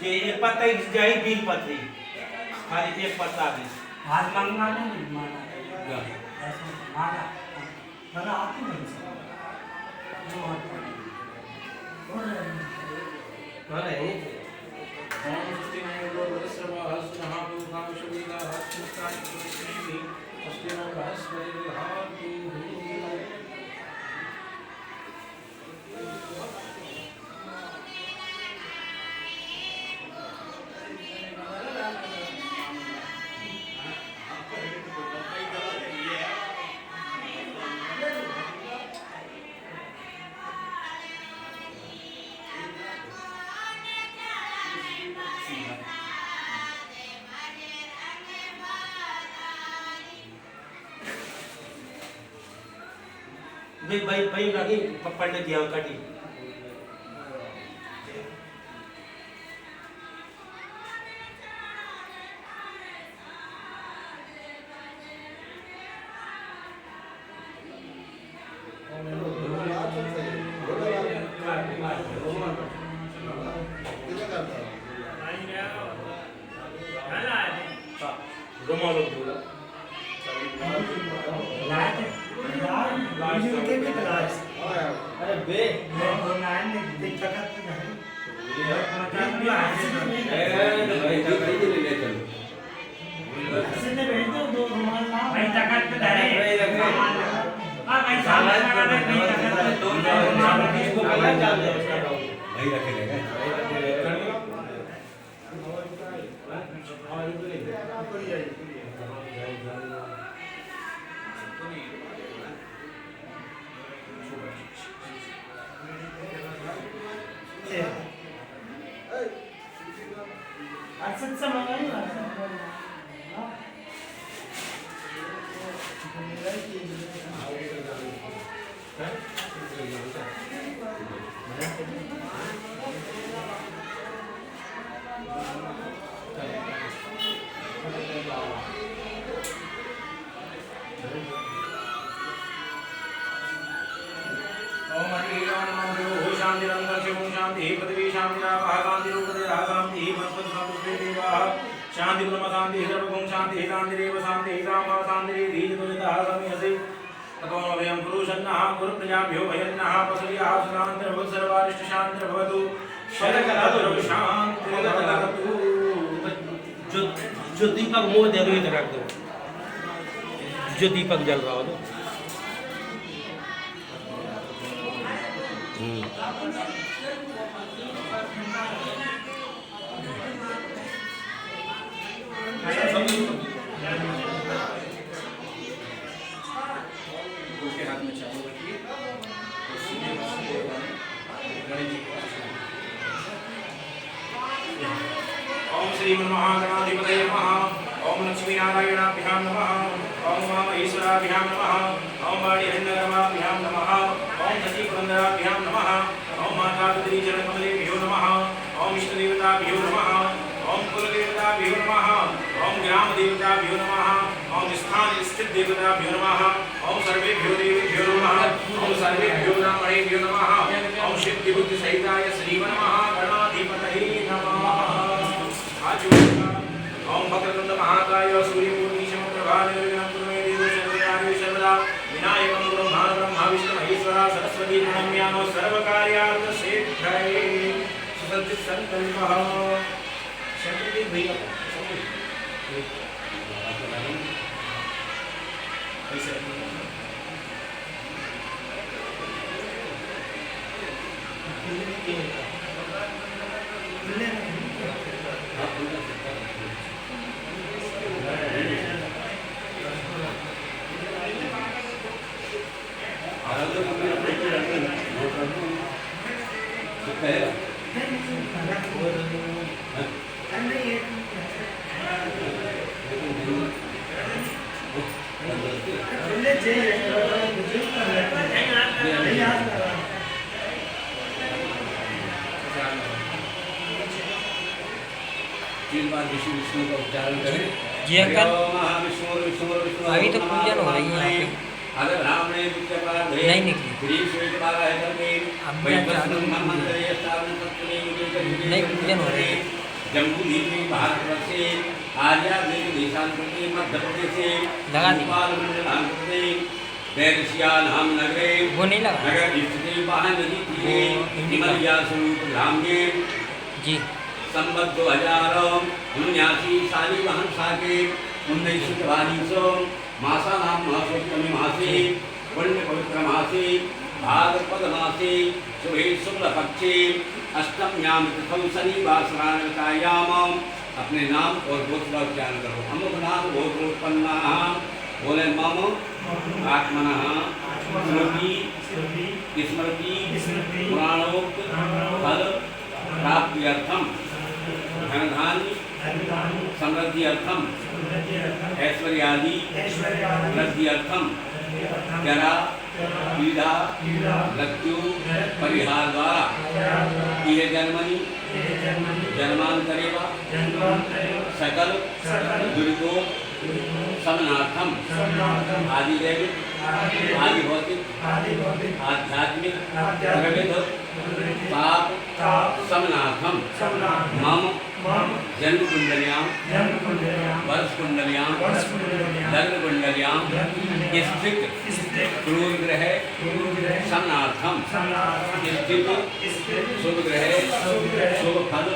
जे एक पत्ता एक जाई बीस पत्ती खाली एक पत्ता भी आज मांगना नहीं मांगना ऐसे मांगा बना आती नहीं भाई लगी पढ़ने दिया कटी शांति ब्रह्म शांति सर्वगुण शांति शांति देव शांति राम शांति धीर दुनिता समीयसे ततो भयं पुरुषन्नः गुरु प्रजाभ्यो भयन्नः पसुर्याः सुनान्तर भवत् सर्वारिष्ट शांति भवतु शरकलादुर शांति भवतु। जो दीपक मोह दे दो इधर रख दो जो दीपक जल रहा हो तो ओम श्री महागणाधिपतये नमः। ओम लक्ष्मी नारायणाभ्यां नमः। ओम महेश्वराभ्यां नमः। ओम वाणीहिरण्यगर्भाभ्यां नमः। ओम शशिपुरन्दराभ्यां नमः। ओम माता गुजरीचरणकमलेभ्यो नमः। ओम इष्टदेवताभ्यो नमः। ओम कुलदेवताभ्यो नमः। ओम ग्रामदेवताभ्यो नमः। ओम स्थान स्थित देवताभ्यो नमः। ओम सर्वेभ्यो देवेभ्यो नमः। ओम सर्वेभ्यो ब्राह्मणेभ्यो नमः। ओम सिद्धि बुद्धि सहिताय श्री नमः गणाधिपतये नमः। ओम भद्रतुंड महाकाय सूर्यकोटि समप्रभा निर्विघ्नं कुरु मे देव सर्वकार्येषु सर्वदा विनायकं ब्रह्माण्डं ब्रह्मा विष्णु महेश्वरा सरस्वती प्रणम्यामि सर्वकार्यार्थ सिद्धये सुसज्जित संकल्पः शक्ति भैया विष्णु का उच्चारण करें। जी अंकल अभी तो पूजन हो रही है यहाँ पे नहीं निकली नहीं पूजन हो रही है। जम्मूद्वीपे भारतवर्षे आर्यावर्त देशान्तरे मध्यप्रदेशे भोपालमण्डलान्तरे वैदेशियानां नगरे वो नहीं लगा नगर स्थिते वाहनदी तीरे हिमलयास्वरूप ग्राम्ये जी संवत 2079 शालिवाहन साके 1944 मासानां मासोत्तमे मासे पुण्य पवित्र मासे भाद्रपद मासे शुभे शुक्लपक्षे अष्टम्यां तिथौ शनिवासरानकायाम। अपने नाम और गोत्र का उच्चारण करो। अमुक नाम गोत्रोत्पन्नाः बोले मम आत्मनः श्रुति स्मृति पुराणोक्त फल प्राप्त्यर्थम धनधान्य समृद्ध्यर्थम ऐश्वर्यादि वृद्ध्यर्थम जरा पीड़ा मृत्यु परिहार द्वारा ये जन्मनि जन्मांतरे वा सकल दुर्गो समनार्थम आदिदैविक आदिभौतिक आध्यात्मिक प्रविध पाप समनार्थम मम जन्म कुंडलियां वर्ष कुंडलियां लग्न कुंडलियां स्थित क्रूर ग्रह समनार्थम स्थित शुभ ग्रह शुभ फल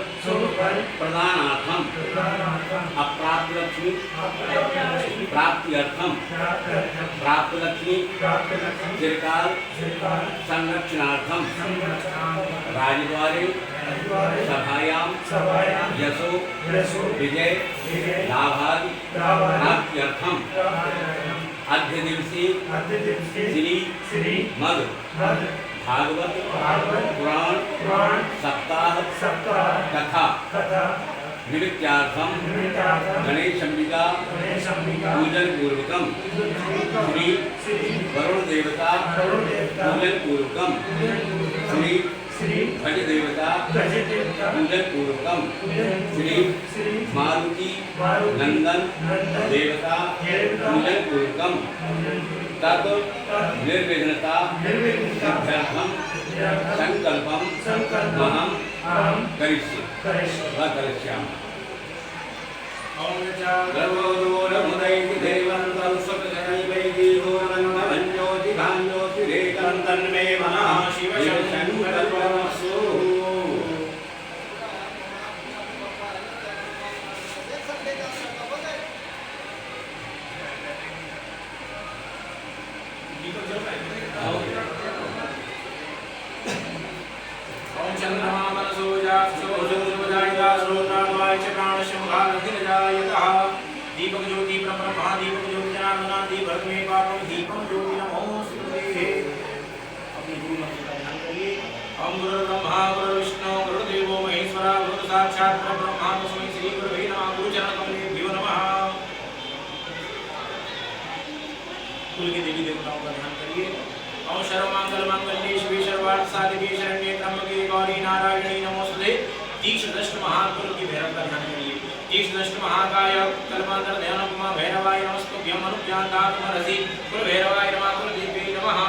प्रदानार्थम अप्राप्त लक्ष्मी प्राप्त्यर्थम प्राप्त लक्ष्मी चिरकाल संरक्षणार्थम राजद्वारे सभायां यशो विजय लाभादि प्राप्त्यर्थम अद्य दिवसे श्री मद भागवत पुराण सप्ताह कथा निमित्तार्थम गणेशंबिका पूजन पूर्वकम श्री वरुण देवता पूजन पूर्वकम श्री भज देवता पूजन पूर्वकम श्री मारुति नंदन देवता पूजन पूर्वकम तत् निर्विघ्नता सिद्ध्यर्थम संकल्पम अहम करिष्यामि। गर्वोदोरमुदैति देवन्तं सुखजनैवैति घोरन्नमञ्ज्योतिभाञ्ज्योतिरेकं तन्मे मनः शिवशङ्करवस्तु। ओम चंद्रमा मनसो जाक्षोजायिता श्रोत्राद्वाय च प्राणशमुखानधिरजायतः दीपक ज्योति ब्रह्मा दीपक ज्योति जनार्दना दीपक में पापम दीपम ज्योति नमोस्तुते। अपने गुरु मंत्र का ध्यान करिए। ओम गुरु ब्रह्मा गुरु विष्णु गुरु देवो महेश्वरा गुरु साक्षात् परब्रह्म तस्मै श्री गुरुवे नमः। गुरु चरण कमलेभ्यो नमः। कुल के देवी देवताओं का ध्यान करिए। ओम सर्वमंगल मांगल्ये शिवे सर्वार्थ साधिके शरण्ये त्र्यंबके गौरी नारायणी नमोस्तुते। तीक्ष्णदष्ट महाकुल की भैरव का ध्यान करिए। तीक्ष्णदष्ट महाकाय कल्पांतर ध्यानोपमा भैरवाय नमस्तुभ्यं अनुज्ञातात्मरसि कुल भैरवाय नमः कुल देवी नमः।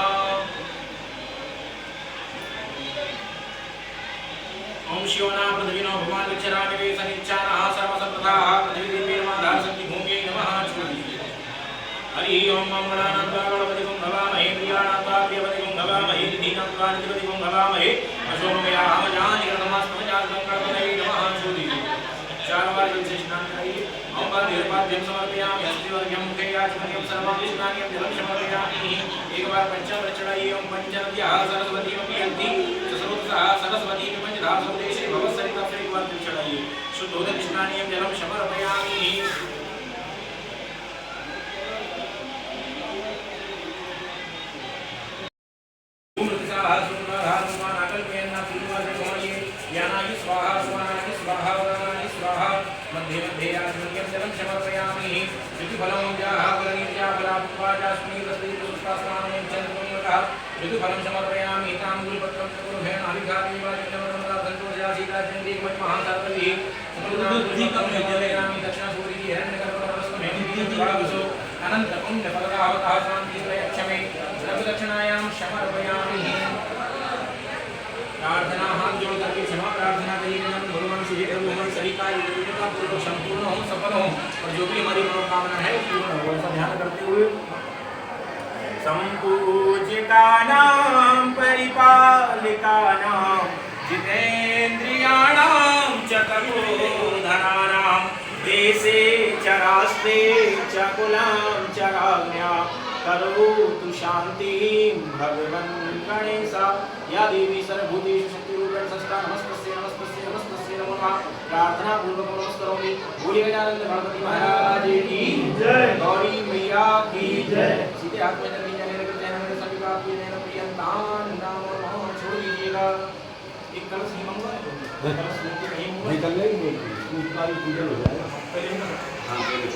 ओम शिवना पृथ्वीनो भगवान विचरामि सनिच्चानः सर्वसप्रथाः पृथ्वी देवी नमः धारशक्ति भूम्यै नमः। हरि ओम मंगलानां गणपतिं भवामहे प्रियाणां प्रियपतिं भवामहे निधीनां निधिपतिं भवामहे अशोमयाम जानिकर्मस्तमजातं कर्मणे नमः। श्रुति चार बार जल से स्नान करिए। ओम पाद्यम समर्पयामि हस्तिवर्घ्यं मुखे याचमर्घ्यं सर्वं स्नानं जलं समर्पयामि। एक बार पंचामृत चढ़ाइए। ओम पंचनद्याः सरस्वतीमपि यन्ति सस्रोतसः सरस्वती पंचधासोदेशे भवसरितः एक बार जल चढ़ाइए। शुद्धोदक स्नानीयं जलं समर्पयामि। मध्ये मध्ये आत्मनियम जलं समर्पयामि। ऋतुफलं जाहाफलनीर्जाफलापुष्पाजास्मि तस्मैतुष्पास्मानं चन्द्रमङ्गलः ऋतुफलं समर्पयामि। ताम्बूलपत्रं चतुर्भेन अधिघातीवाचन्द्रमङ्गलाधन्तोषासीताचन्द्रीमहिमहासार्वभिः समर्पयामि। दक्षिणसूरि हिरण्यगर्भरस्वमेधिवागसो अनन्तपुण्यफलदावतः शान्तित्रयक्षमे लघुदक्षिणायां समर्पयामि। प्रार्थना हाथ जोड़ करके क्षमा प्रार्थना करिए। भगवान श्री सभी कार्य का पूर्वक संपूर्ण हो, सफल हो और जो भी हमारी मनोकामना है वो पूर्ण हो, ऐसा ध्यान करते हुए संपूज्यकानां परिपालिकानां जितेन्द्रियाणां च तपोधनानां देशे च राष्ट्रे च कुलां च राज्ञां करोतु शान्तिं भगवन् गणेशः। या देवी सर्वभूतेषु शक्तिरूपेण संस्था नमस्तस्यै नमस्तस्यै नमस्तस्यै नमो नमः। प्रार्थना पूर्वक नमस्करोमि। बोलिए गजानन गणपति महाराज की जय, गौरी मैया की जय। सीधे हाथ में जल्दी जाने लगे जैन में सभी का आपकी नैन प्रियंतान नाम और नाम छोड़ दीजिएगा। एक कलश ही मंगवा है, कलश लेके नहीं मंगवा निकल नहीं उसका भी पूजन हो जाएगा। पहले ना हाँ पहले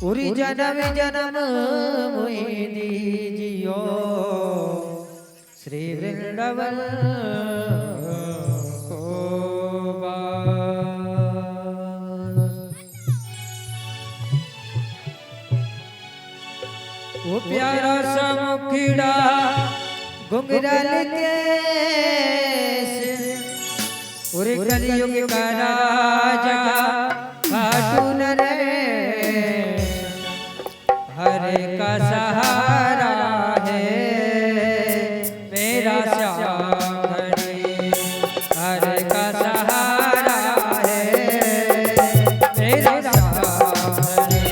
उरी जन्म जन्म मोहि दीजियो श्री वृंदावन को वो प्यारा सा मुखड़ा घुंघराल केस और कलयुग का राजा खाटू नरेश हरे का सहारा है मेरा श्याम धनी हरे का सहारा है मेरा श्याम धनी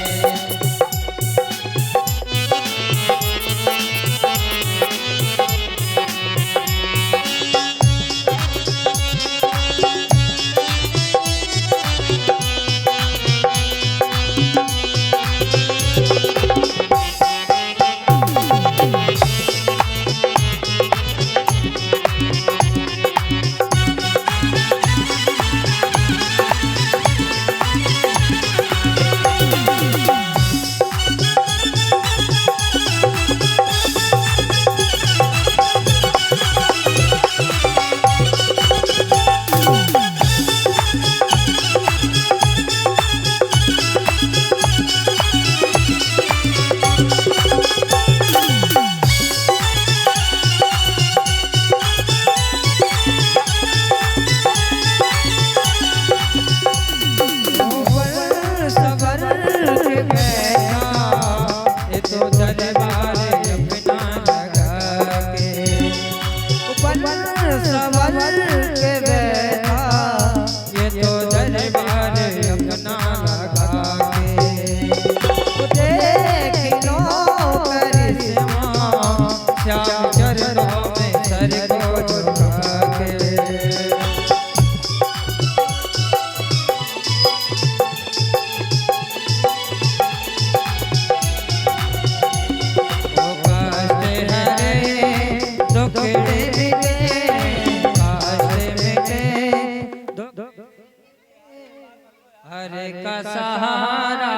हरे का सहारा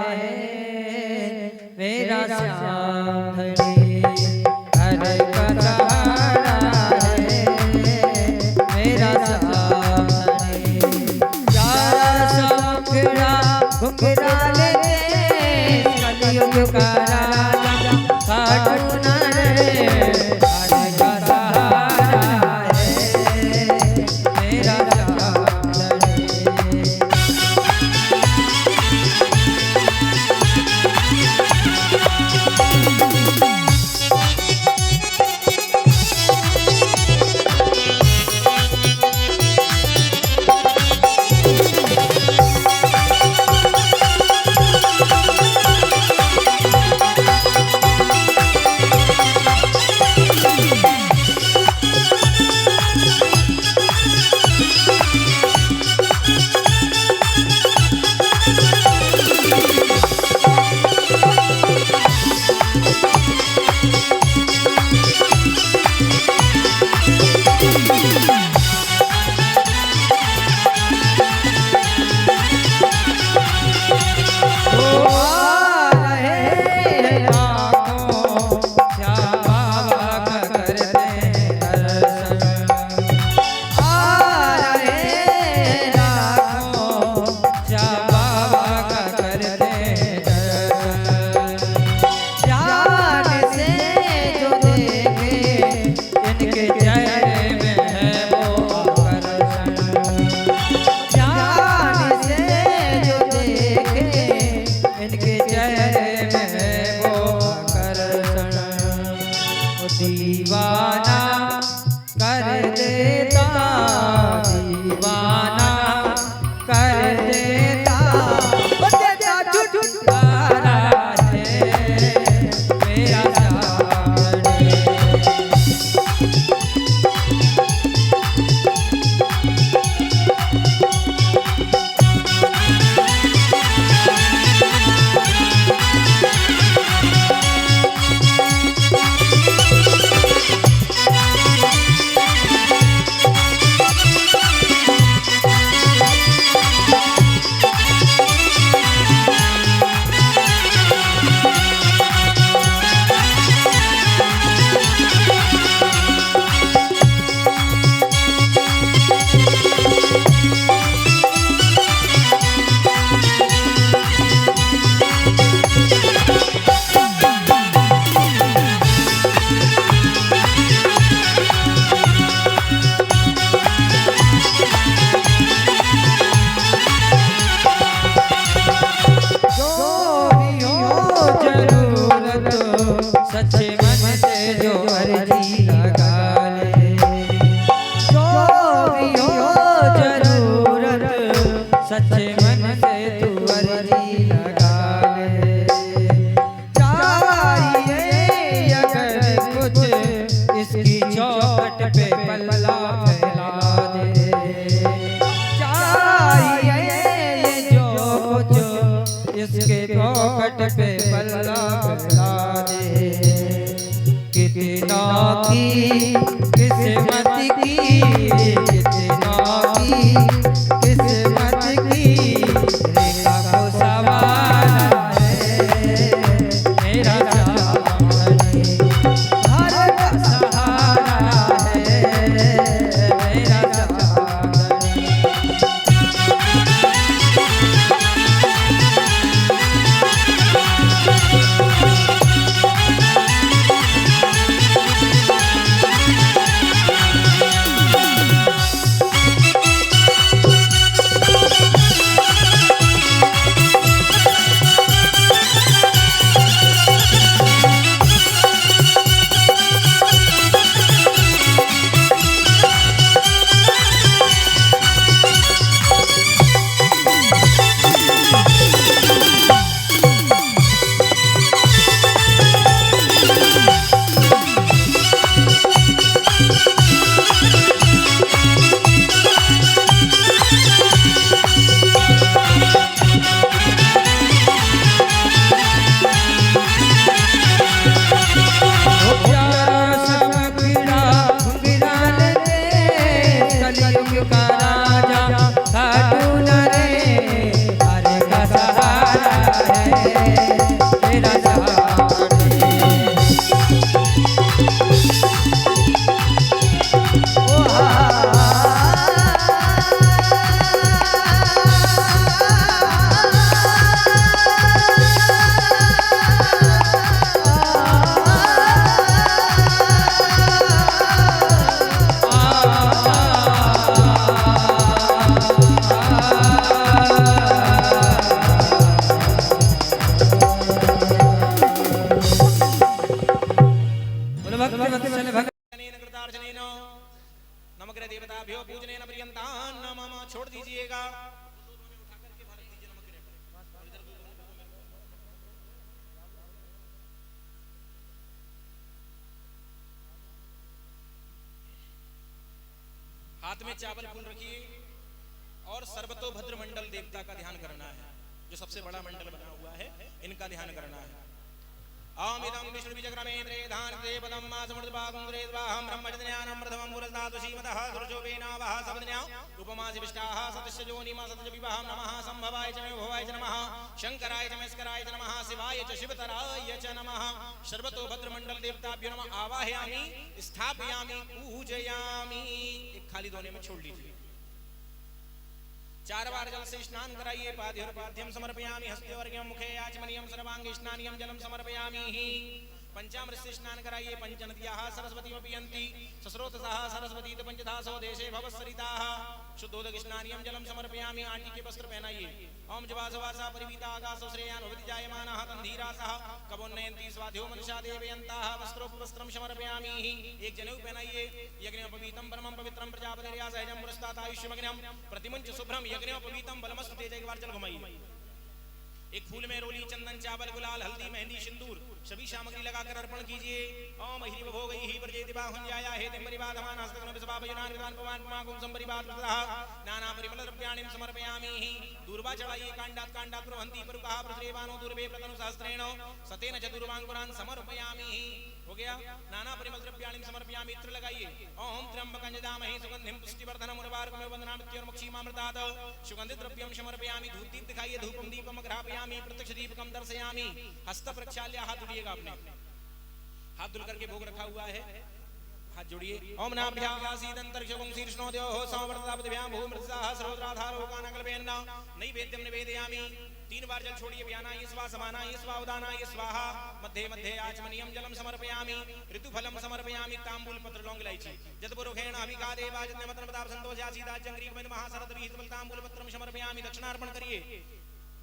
है मेरा श्याम धनी हरे का सहारा है मेरा श्याम धनी प्यारा सा मुखड़ा घुंघराल केस कलयुग का राजा खाटू नरेश हरे का सहारा है मेरा श्याम धनी सच्चे मन से तू अर्जी लगा ले, चाहिए अगर कुछ इसकी चौखट पे पल्ला फैला दे, चाहिए जो कुछ इसके चौखट पे पल्ला फैला दे। कितना की किस्मत की, कितना की किस्मत की, रेखा को सवारा है मेरा सामने, हर का सहारा है मेरा सामने। नमग्र देवताभ्यो पूजनेन पर्यन्तान् नमः। छोड़ दीजिएगा। हाथ में चावल फूल रखिए और सर्वतोभद्र मंडल देवता का ध्यान करना है। जो सबसे बड़ा मंडल बना हुआ है इनका ध्यान करना है। ओम इदं विष्णु विजग्रमेन्द्रे धान देवदं मा समृद्धभागुंद्रे स्वाहं ब्रह्मज्ञानं प्रथमं पुरस्तात् श्रीमतः सुरजोवेनावः सबदन्या उपमासि विष्टाः सतस्य जोनिमा सतज विवाहं नमः। संभवाय च मे भवाय च नमः। शंकराय च मेस्कराय च नमः। शिवाय च शिवतराय च नमः। सर्वतोभद्र मंडल देवताभ्यो नमः। आवाहयामि, स्थापयामि, पूजयामि। एक खाली दोने में छोड़ लीजिए। 4 बार जल से स्नान कराइए। पाद्योपाद्यम समर्पयामि। हस्तवर्ग्यम मुखे आचमनीयम सर्वांगे स्नानियम जलम समर्पयामि। पंचामृत से स्नान कराइए। पंचनद्याः सरस्वतीं पिबन्ति सस्रोतसः सरस्वती पंचधासो देशे भवस्सरिताः। शुद्धोदक स्नानियम जलम समर्पयामि। आंटी के वस्त्र पहनाइए। ओम जवासवासा परिवीता आकाशो श्रेयान भवति जायमानः तन्धीरासः कवोन्नयन्ति स्वाध्यो मनुषा देवयन्ताः। वस्त्रोपवस्त्रं समर्पयामि। एक जनेऊ पहनाइए। यज्ञोपवीतं परमं पवित्रं प्रजापतिर्या सहजं पुरस्तात् आयुष्यमग्नं प्रतिमुञ्च शुभ्रं यज्ञोपवीतं बलमस्तु तेज। एक बार जल घुमाइए। एक फूल में रोली, चंदन, चावल, गुलाल, हल्दी, मेहंदी, सिंदूर सभी सामग्री लगाकर अर्पण कीजिए। ओम ह्रीं भोगैः प्रजेति बाहुंजाया हेतिं परिवादमान हस्तकं विसपापयुनान विद्वान पवान पुमाकुं संपरिवाद प्रदः नाना परिमल द्रव्याणि समर्पयामि। दूर्वा चढ़ाइए। कांडात् कांडात् प्रवहन्ति परुकाः प्रश्रेवानो दूर्वे प्रतनु सहस्रेण सतेन च दूर्वांकुरान् समर्पयामि। हो गया। नाना परिमल द्रव्याणि समर्पयामि। इत्र लगाइए। ओम त्र्यंबकं यजामहे सुगंधिं पुष्टिवर्धनम् उर्वारुकमेव वन्दनामित्यर्मुक्षीमामृतात् सुगंधित द्रव्यं समर्पयामि। धूप दीप दिखाइए। धूपं दीपम् अग्रापयामि। प्रत्यक्ष दीपकं दर्शयामि। हस्त प्रक्षाल्य। हाथ जोड़िएगा। अपने हाथ धुल करके भोग रखा हुआ है। हाथ जोड़िए। ओम नाभ्यासीदंतरिक्षगुं शीर्ष्णोद्योः संवर्धतापतिभ्यां भूमृत्साः सर्वत्राधारोकानकल्पेन नैवेद्यं निवेदयामि। 3 बार जल छोड़िए। व्यानाय स्वा समानाय स्वा उदानाय स्वाहा। मध्ये मध्ये आचमनीयं जलम समर्पयामि। ऋतुफलं समर्पयामि। तांबूल पत्र लौंग इलायची जतपुरुषेण अभिगादेवाजन्यमत्रमदाप संतोषासीदाजंग्रीकमेन महासरदविहितफल तांबूल पत्रं समर्पयामि। दक्षिणार्पण करिए।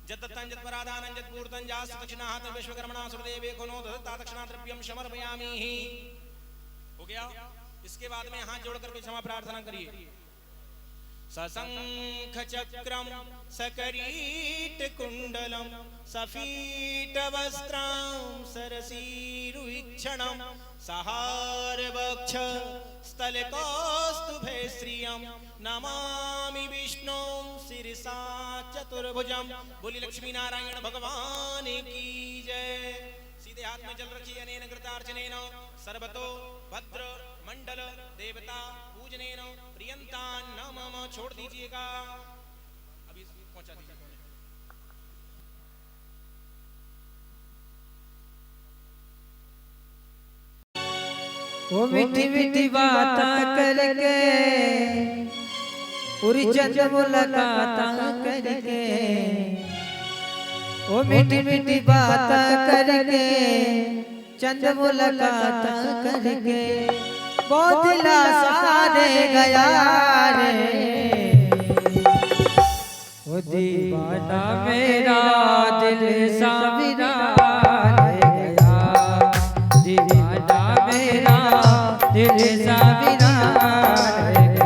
जद्दत्तं जत्परादानं जत्पूर्तं जास्त दक्षिणाः विश्वकर्मणा सुरदेवे कोनो दत्ता दक्षिणा द्रव्यं समर्पयामि। हो गया। इसके बाद में हाथ जोड़ करके क्षमा प्रार्थना करिए। सशंखचक्रं सकरीटकुण्डलं सफीटवस्त्रं सरसीरुवीक्षणं सहारवक्ष स्थलकौस्तुभे श्रियं नमामि विष्णुं शिरसा चतुर्भुजं। बोली लक्ष्मी नारायण भगवान की जय। सीधे हाथ में जल रखिए। अनेन कृतार्चनेन सर्वतो भद्र मंडल देवता पूजनेन प्रियंता नमः। छोड़ दीजिएगा, अभी पहुंचा दीजिए। वो मीठी मीठी बात करके पूरी चंद मुलाकात करके, वो मीठी मीठी बात करके चंद मुलाकात करके बहुत दिला सारे गया रे। वो दीवाना मेरा दिल साविरा गया, दीवाना मेरा दिल साविरा गया।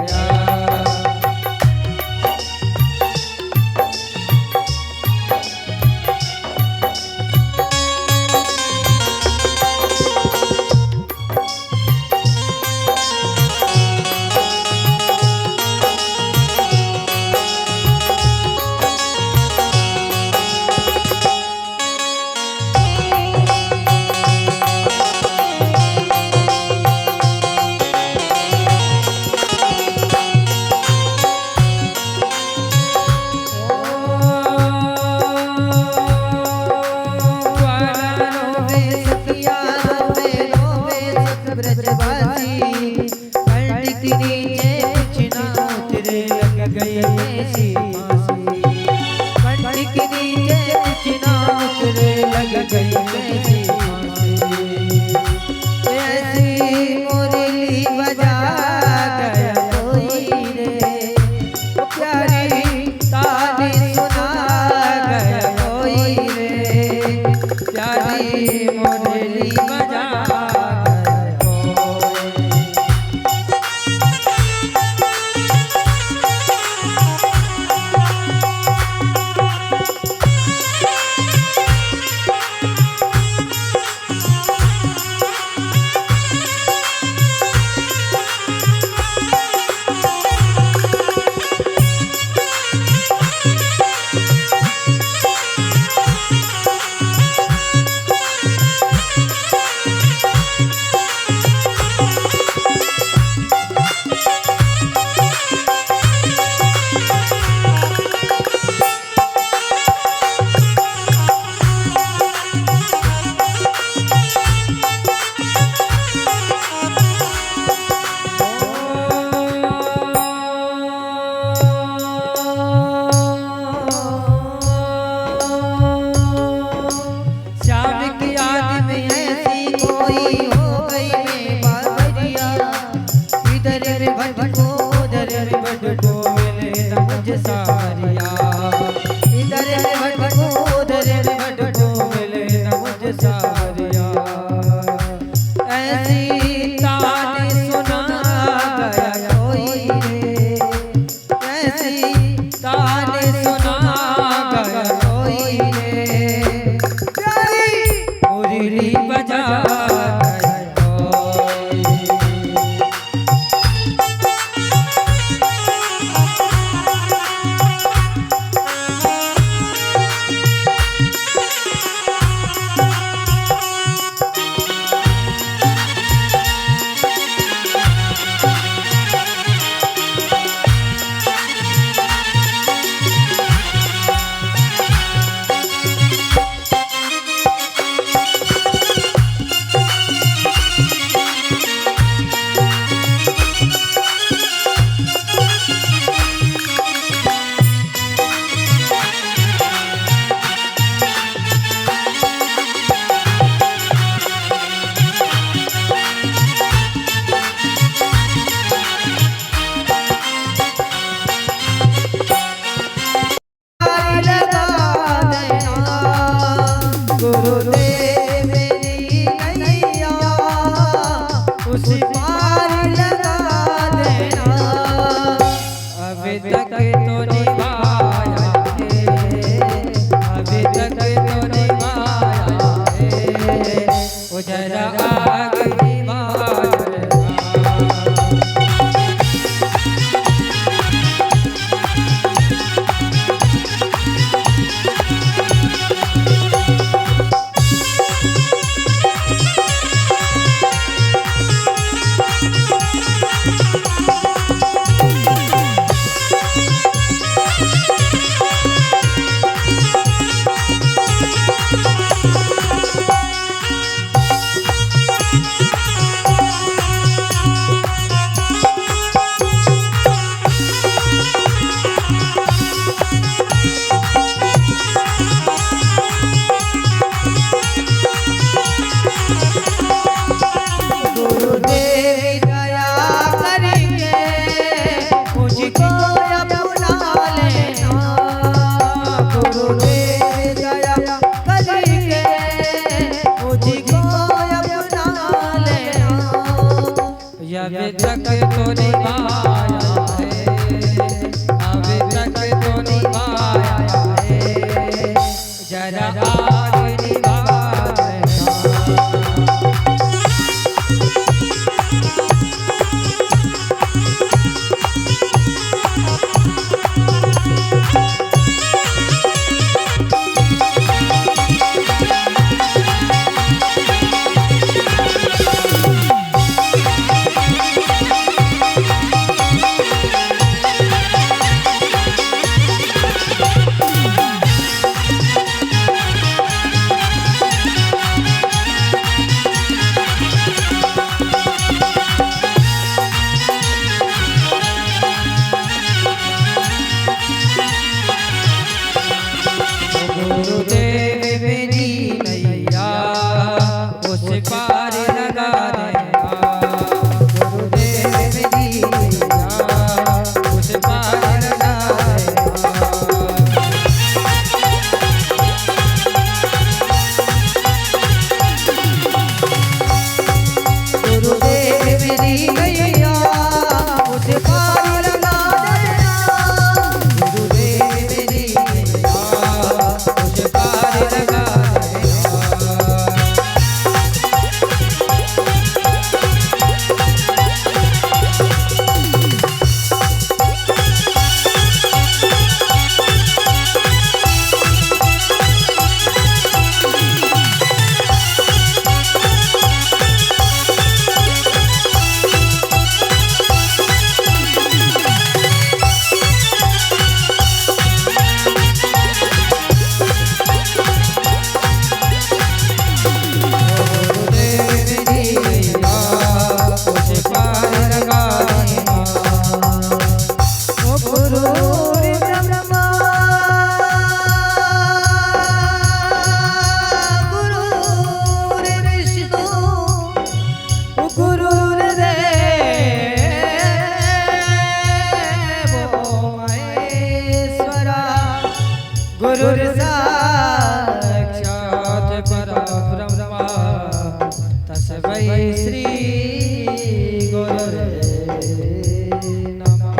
गुरु साक्षात् परब्रह्म तस्मै श्री गुरुवे नमः।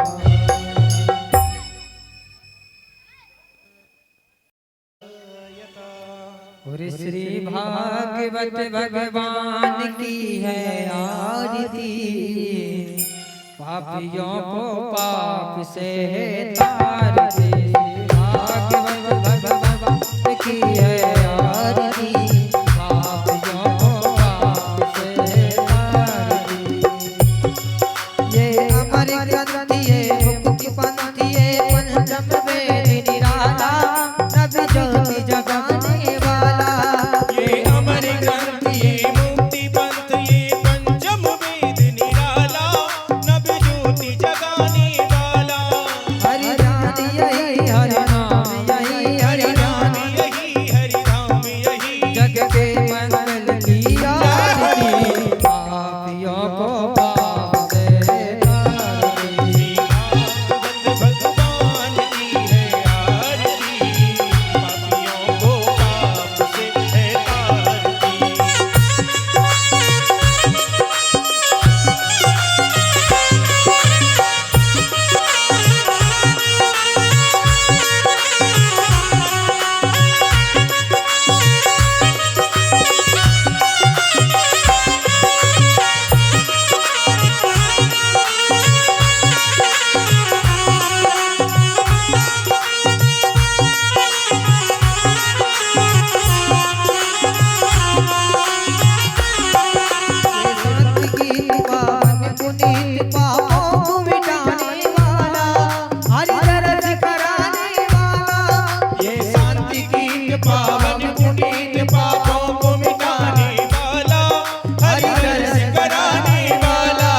और श्री भागवत भगवान की है आरती, पापियों को पाप से तारती। भागवत भगवान की है आरती, पापियों को पाप से तारती। ये अमर ग्रंथ ये मुक्ति पंथ ये पंचम वेद निराला, नबी ज्योति जगाने वाला। ये अमर ग्रंथ ये मुक्ति पंथ ये पंचम वेद निराला, नबी ज्योति जगाने वाला। हरि नाम यही हरि नाम यही हरि नाम यही हरि नाम यही जग के मंगल की आरती, पापियों को पाप से तारती। भगवान की है आरती, पापियों को पाप से है तारती। शांति की कृपा में पुनीत पापों को मिटाने वाला, हरि दर्द कराने वाला। ये शांति की पावन पुनीत पापों को मिटाने वाला, हरि दर्श कराने वाला।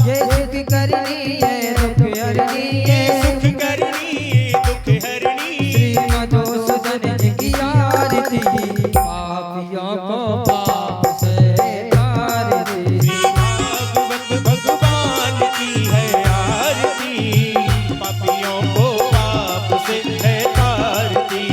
ये सुख करनी है दुख हरनी है, सुख करनी ये दुख हरनी। श्री मधुसूदन जी की आरती, पापियों को पाप से तारती। भागवत भगवान की है आरती, पापियों को पाप से है तारती।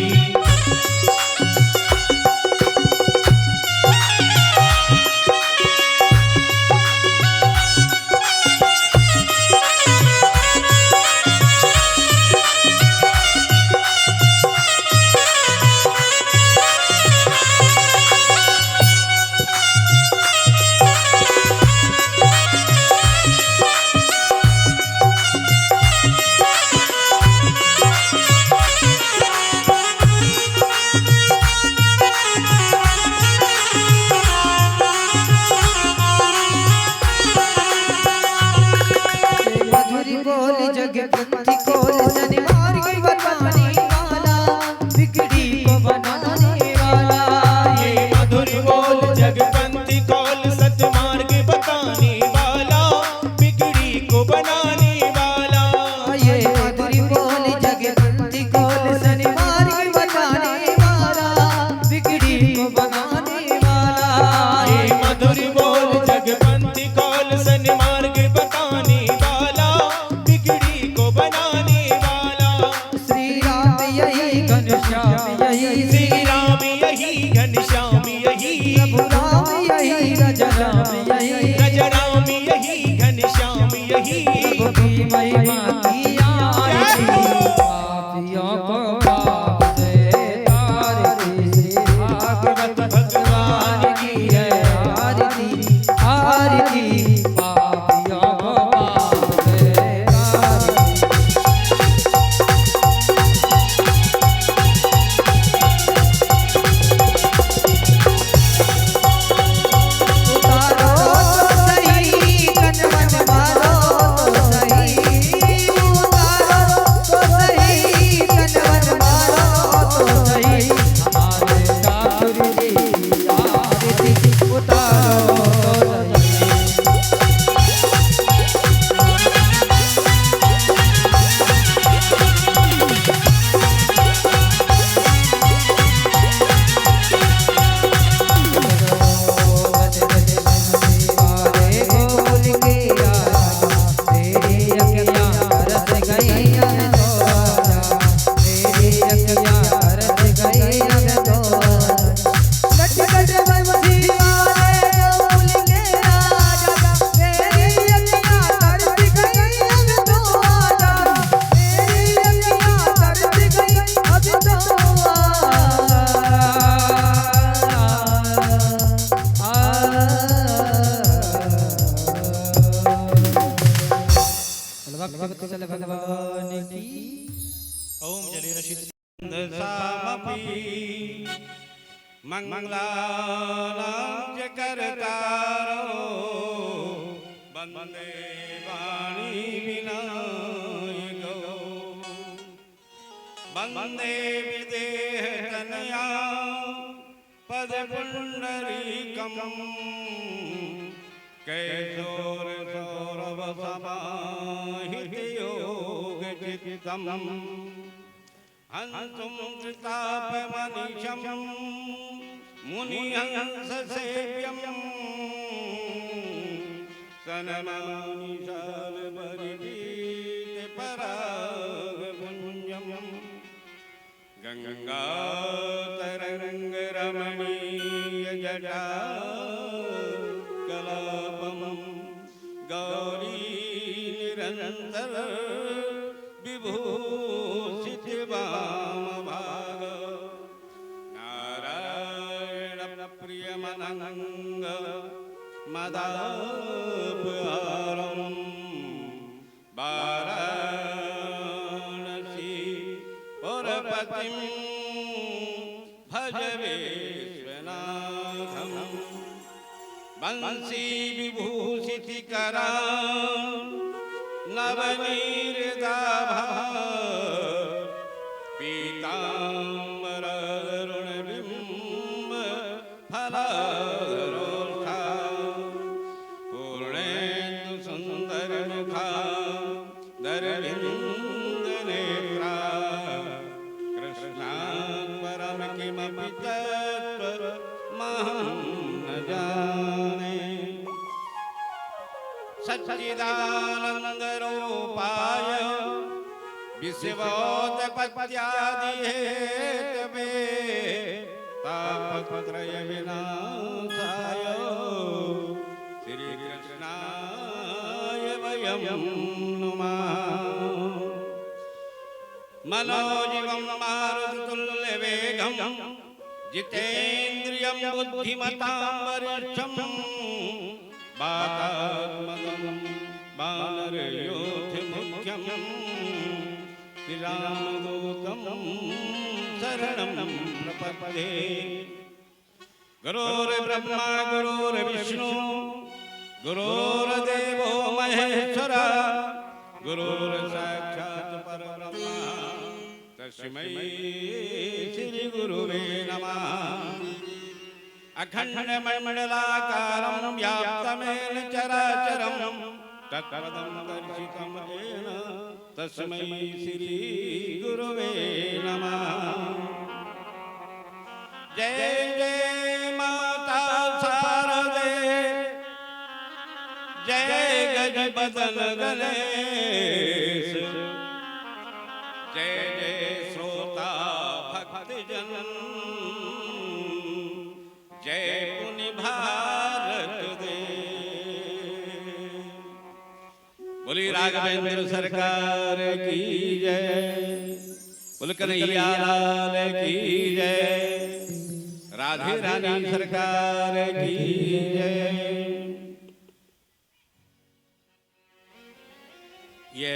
मधुरी बोल जगपति कोल सनिवार की बताने वाला, बिगड़ी को बनाने वाला। ये मधुर बोल जगपंथी कौल सतमार्ग बताने वाला, बिगड़ी को बनाने वाला। ये मधुरी बोल जगपति कोल सनिवार की बताने वाला, बिगड़ी को बनाने वाला। ये मधुर बोल जगपंथी कौल सन्मार्ग बताने वाला, बिगड़ी को बनाने वाला। श्री राम यही घनश्याम यही श्री राम यही घनश्याम यही, प्रभु राम यही रजराम यही, रजराम यही घनश्याम यही। प्रभु की महिमा की आरती, पापियों को पाप से तारती। श्री भागवत भगवान की है आरती, आरती पापियों को पाप से तारती। सामपि मंगलानां च करतारो वंदे वाणी विनायको वंदे विदेह तनया पद पुंडरीकम् कैशोर सौरभ समाहित योग चित्तम् हंसुं त्रितापमनिशं मुनिहंस सेव्यं सनमामि शालपरिगीत परागपुञ्जं गंगातरंगरमणीय जटा कलापं गौरी निरंतर विभूषित वामभाग नारायण प्रियमनंग मदापहारं वाराणसी पुरपतिं भज विश्वनाथं बंसी विभूषितकरान् नवनीरदाभा पीताम्बररुणबिम्ब फलाधरोष्ठा पूर्णेन्दु सुन्दरमुखा दरविन्दनेत्रा कृष्णात् परं किमपि तत्त्वमहं न जाने सच्चिदानन्दरूपाय विश्वोत्पत्त्यादिहेतवे तापत्रय विनाशाय श्रीकृष्णाय वयं नुमः मनोजीवं मारुततुल्यवेगं जितेन्द्रियं बुद्धिमतां वरिष्ठं वातात्मकं वानरयोधमुख्यं श्रीरामदूतं शरणं प्रपद्ये गुरुर्ब्रह्मा गुरुर्विष्णु गुरुर्देवो महेश्वरा गुरुर्साक्षात् परब्रह्म तस्मै श्रीगुरुवे नमः अखण्डमण्डलाकारं व्याप्तमेन चराचरं तत्पदं दर्शितं येन तस्मै श्रीगुरुवे नमः जय जय माता शारदे जय गजबदन गणेश जय जय श्रोता भक्तजन जय पुनि भारत दे बोली राघवेंद्र सरकार की जय बोल कन्हैया लाल की जय राधे रानी सरकार की जय। ये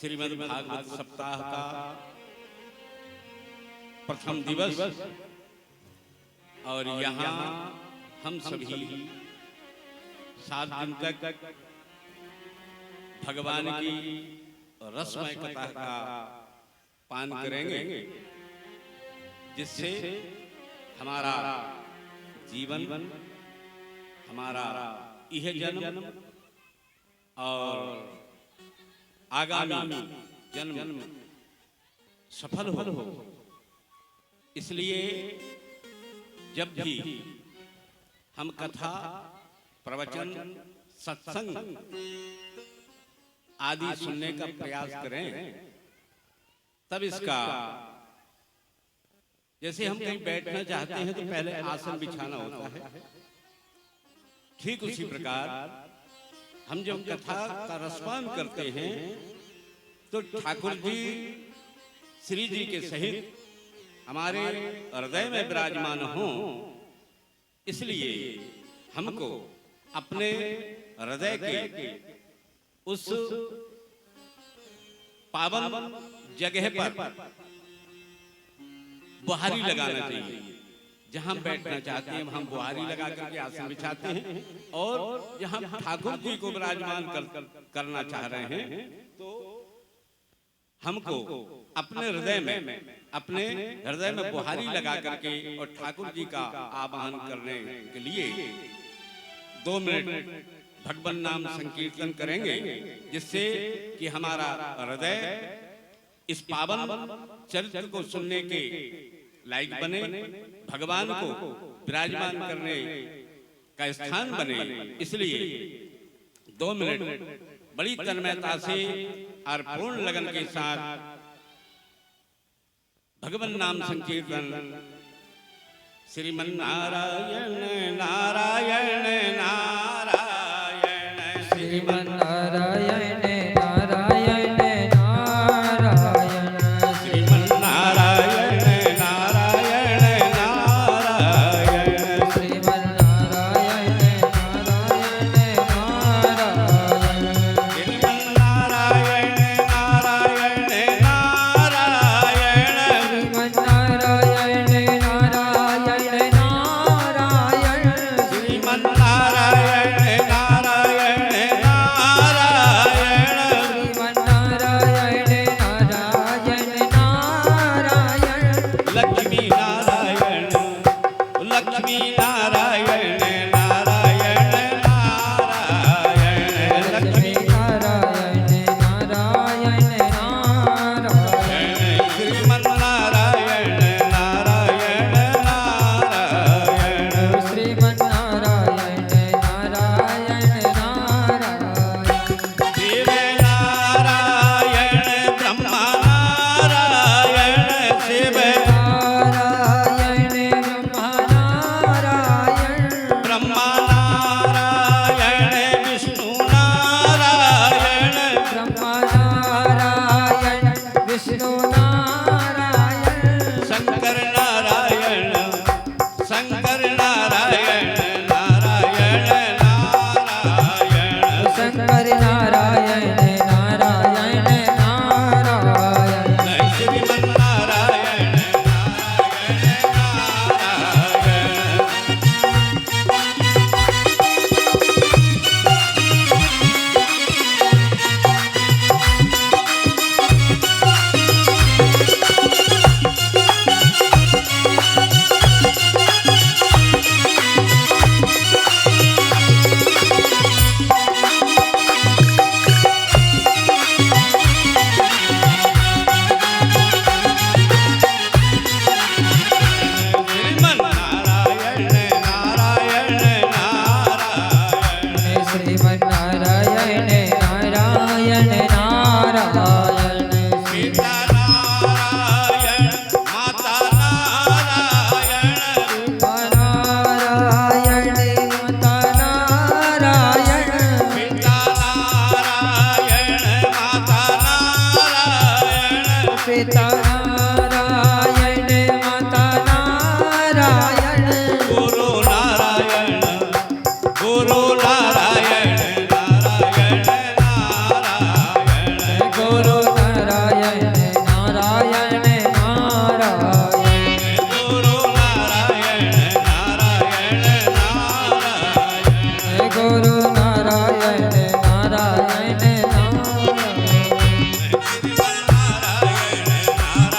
श्रीमद् भागवत सप्ताह का प्रथम दिवस और यहाँ हम सभी 7 दिन तक भगवान की रसमय कथा का पान करेंगे, जिससे हमारा जीवन, हमारा यह जन्म और आगामी जन्म सफल हो। इसलिए जब भी हम कथा, प्रवचन, सत्संग आदि सुनने का प्रयास करें, तब इसका, जैसे हम कहीं बैठना चाहते हैं तो पहले आसन बिछाना होता है, ठीक उसी प्रकार हम जब कथा का रसपान करते हैं तो ठाकुर जी श्री जी के सहित हमारे हृदय में विराजमान हों, इसलिए हमको अपने हृदय के उस पावन जगह पर बुहारी लगाना चाहिए। जहां बैठना चाहते हैं वहां बुहारी लगा करके आसन बिछाते हैं, और जहां ठाकुर जी को विराजमान करना चाह रहे हैं तो हमको अपने हृदय में बुहारी लगा करके और ठाकुर जी का आवाहन करने के लिए 2 मिनट भगवान नाम संकीर्तन करेंगे, जिससे कि हमारा हृदय इस पावन चरित्र को सुनने के लायक बने, भगवान को विराजमान करने का स्थान बने। इसलिए 2 मिनट बड़ी तन्मयता से और पूर्ण लगन के साथ भगवान नाम संकीर्तन। श्रीमन नारायण नारायण नारायण, श्रीमन नारायण नारायण नारायण, श्रीमन नारायण नारायण नारायण, श्रीमन नारायण नारायण नारायण, श्रीमन नारायण नारायण नारायण, श्रीमन नारायण नारायण नारायण, श्रीमन नारायण नारायण नारायण, श्रीमन नारायण नारायण नारायण, लक्ष्मी नारायण लक्ष्मी नारायण नारायण नारायण, लक्ष्मी लक्ष्मी नारायण नारायण नारायण, श्रीमन नारायण नारायण नारायण, श्रीमन नारायण नारायण नारायण, शिव नारायण ब्रह्मा नारायण, शिव नारायण ब्रह्मा नारायण, ब्रह्मा नारायण विष्णु नारायण, ब्रह्मा नारायण विष्णु नारायण, शंकर नारायण नारायण नारायण नारायण, शंकर नारायण नारायण नारायण, श्रीमन नारायण नारायण श्रीमन नारायण नारायण नारायण, श्रीमन नारायण नारायण नारायण, पिता नारायण माता नारायण, नारायण माता नारायण, पिता नारायण माता नारायण, पिता नारायण माता नारायण, गुरु नारायण नारायण नारायण, गुरु नारायण नारायण नारायण, गुरु नारायण नारायण नारायण, गुरु नारायण नारायण नारायण, नारायण नारायण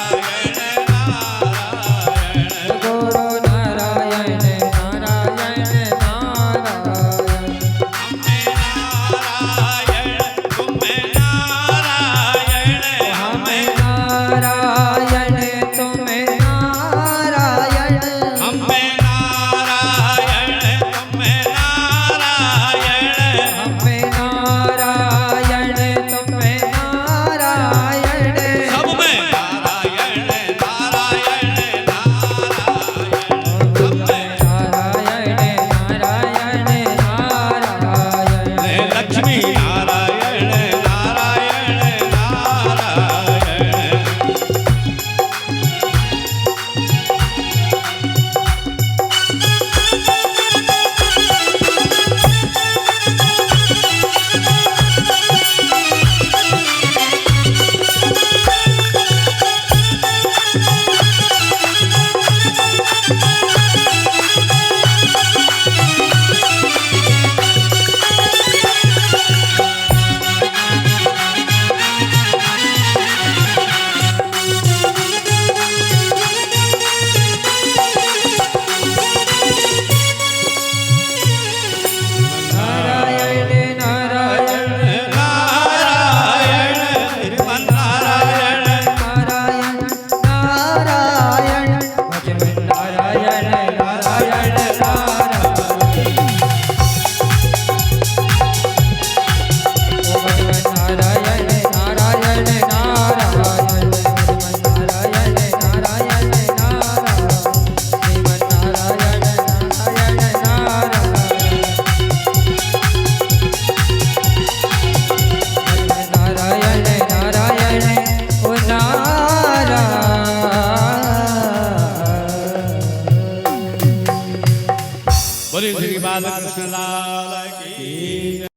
बोले श्री बाला कृष्ण लाल की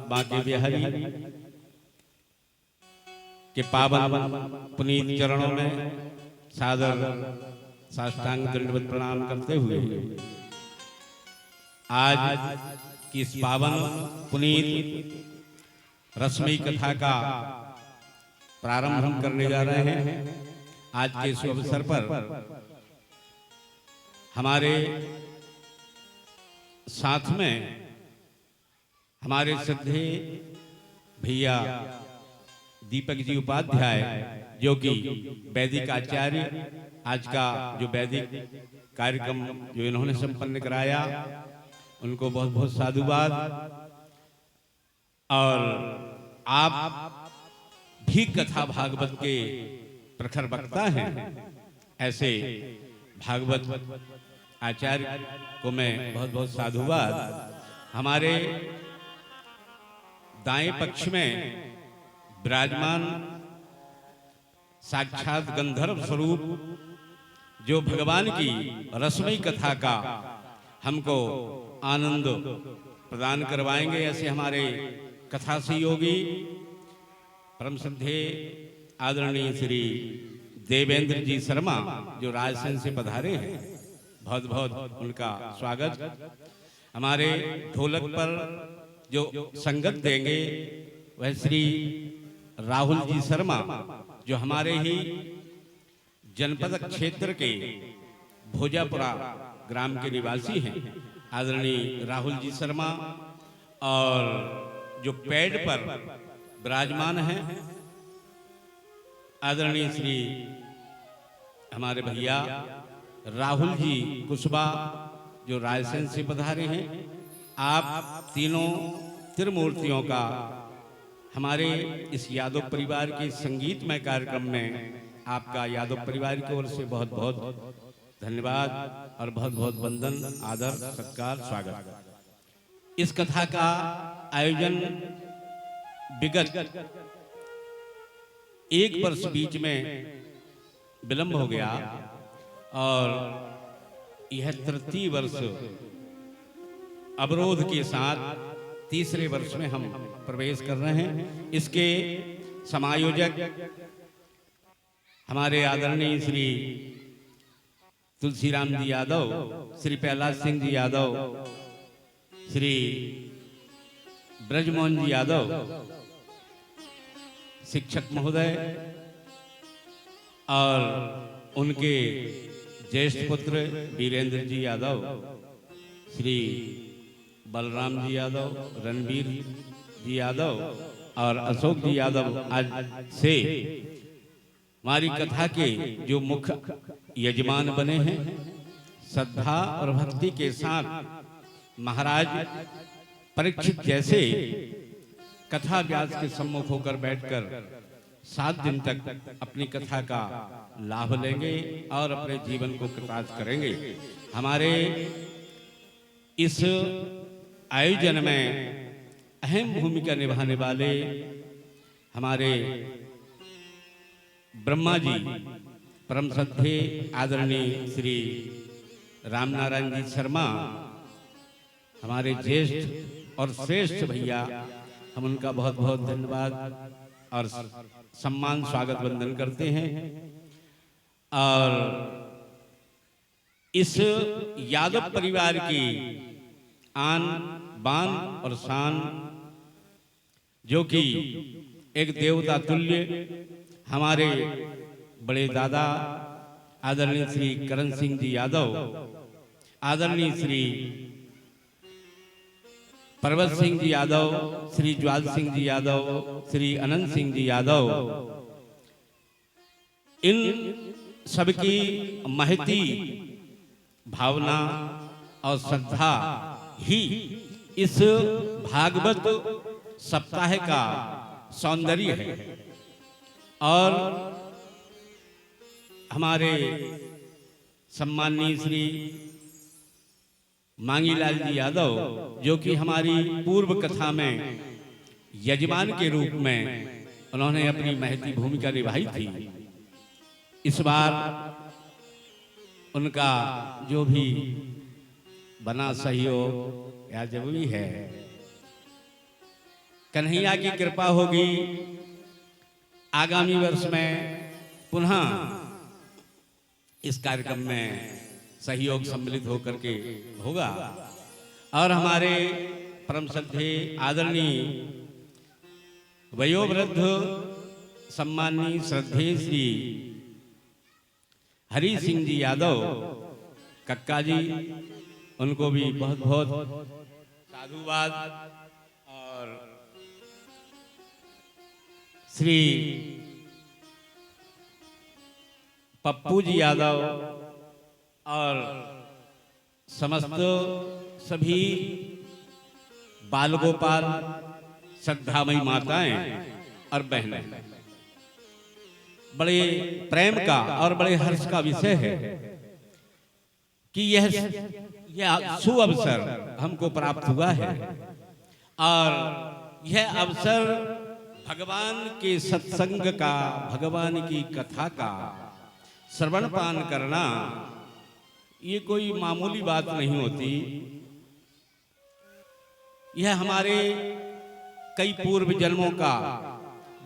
बांके बिहारी के पावन पुनीत चरणों में सादर साष्टांग दंडवत प्रणाम करते हुए आज की इस पावन पुनीत रश्मि कथा का प्रारंभ हम करने जा रहे हैं। आज के इस अवसर पर हमारे साथ में हमारे श्रद्धेय भैया दीपक जी उपाध्याय जो कि वैदिक आचार्य, आज का जो वैदिक कार्यक्रम जो इन्होंने संपन्न कराया उनको बहुत बहुत साधुवाद। और आप भी कथा भागवत के प्रखर वक्ता हैं, ऐसे भागवत आचार्य को मैं बहुत बहुत साधुवाद। हमारे दाएं पक्ष में विराजमान साक्षात गंधर्व स्वरूप जो भगवान की रसमयी कथा का हमको आनंद प्रदान करवाएंगे, ऐसे हमारे कथा सहयोगी परम श्रद्धेय आदरणीय श्री देवेंद्र जी शर्मा जो राजस्थान से पधारे हैं, बहुत बहुत उनका स्वागत। हमारे ढोलक पर जो संगत देंगे वह श्री राहुल जी शर्मा जो हमारे ही जनपद क्षेत्र के भोजापुरा ग्राम के निवासी हैं, आदरणीय राहुल जी शर्मा। और जो पैड पर विराजमान हैं आदरणीय श्री हमारे भैया राहुल जी कुशवा जो रायसेन से पधारे हैं। आप तीनों त्रिमूर्तियों का हमारे इस यादव परिवार के संगीतमय कार्यक्रम में आपका यादव परिवार की ओर से बहुत बहुत धन्यवाद और बहुत बहुत वंदन, आदर, सत्कार, स्वागत। इस कथा का आयोजन विगत एक वर्ष बीच में विलंब हो गया और यह तृतीय वर्ष अवरोध के साथ तीसरे वर्ष में हम प्रवेश कर रहे हैं। इसके समायोजक हमारे आदरणीय श्री तुलसीराम जी यादव, श्री प्रहलाद सिंह जी यादव, श्री ब्रजमोहन जी यादव, शिक्षक महोदय और उनके ज्येष्ठ पुत्र वीरेंद्र जी यादव, श्री बलराम जी यादव, रणवीर जी यादव और अशोक जी यादव आज से हमारी कथा के जो मुख्य यजमान बने हैं। श्रद्धा और भक्ति के साथ महाराज परीक्षित जैसे कथा व्यास के सम्मुख होकर बैठकर 7 दिन तक अपनी कथा का लाभ लेंगे और अपने जीवन को कृतार्थ करेंगे। हमारे इस आयोजन में अहम भूमिका निभाने वाले हमारे ब्रह्मा जी परम श्रद्धेय आदरणीय श्री रामनारायण जी शर्मा, हमारे ज्येष्ठ और श्रेष्ठ भैया, हम उनका बहुत बहुत धन्यवाद और सम्मान स्वागत वंदन करते हैं। और इस यादव परिवार की आन बान और शान जो कि एक देवता तुल्य हमारे बड़े दादा आदरणीय श्री करण सिंह जी यादव, आदरणीय श्री पर्वत सिंह जी यादव, श्री ज्वाल सिंह जी यादव, श्री अनंत सिंह जी यादव, इन सबकी महती भावना और श्रद्धा ही इस भागवत सप्ताह का सौंदर्य है। और हमारे सम्माननीय श्री मांगीलाल जी यादव जो कि हमारी पूर्व कथा में यजमान के रूप में उन्होंने अपनी महती भूमिका निभाई थी, इस बार उनका जो भी बना सहयोग या जरूरी है। कन्हैया की कृपा होगी, आगामी वर्ष में पुनः इस कार्यक्रम में सहयोग सम्मिलित होकर के होगा। और हमारे परम श्रद्धेय आदरणीय वयोवृद्ध सम्माननीय श्रद्धेय श्री हरि सिंह जी यादव कक्का जी, उनको भी बहुत बहुत साधुवाद। और श्री पप्पू जी यादव और समस्त सभी बाल गोपाल श्रद्धामयी माताएं और बहनें, बड़े प्रेम का और बड़े हर्ष का विषय है कि यह सुअवसर हमको प्राप्त हुआ है। और यह अवसर भगवान के सत्संग का, भगवान की कथा का श्रवण पान करना, ये कोई मामूली बात नहीं होती। यह हमारे कई पूर्व जन्मों का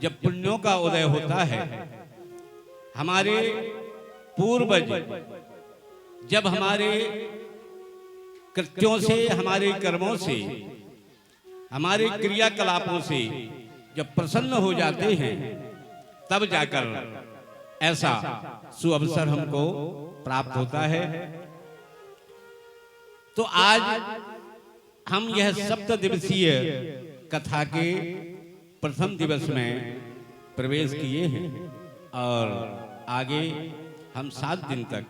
जब पुण्यों का उदय होता है, हमारे पूर्वज जब हमारे कृत्यों से, हमारे कर्मों से, हमारे क्रियाकलापों से जब प्रसन्न हो जाते हैं, तब जाकर ऐसा सुअवसर हमको प्राप्त होता है। तो आज हम यह 7 दिवसीय कथा के प्रथम दिवस में प्रवेश किए हैं और आगे हम 7 दिन तक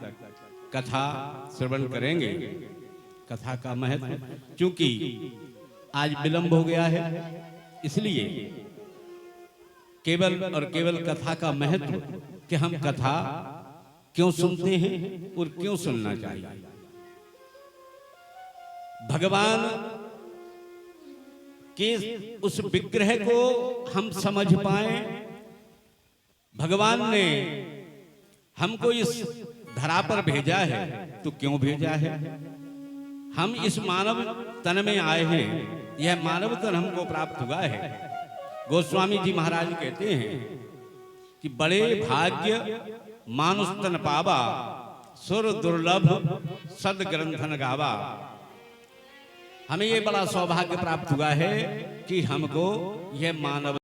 कथा श्रवण करेंगे। कथा का महत्व, क्योंकि आज विलंब हो गया है, इसलिए केवल और केवल कथा का महत्व कि हम कथा क्यों सुनते हैं और क्यों सुनना चाहिए। भगवान के उस विग्रह को हम समझ पाए। भगवान ने हमको इस धरा पर भेजा है, तो क्यों भेजा है? हम इस मानव तन में आए हैं, यह मानव तन हमको प्राप्त हुआ है। गोस्वामी जी महाराज कहते हैं कि बड़े भाग्य मानुष तन पावा, सुर दुर्लभ सद ग्रंथन गावा। हमें ये बड़ा सौभाग्य प्राप्त हुआ है कि हमको यह मानव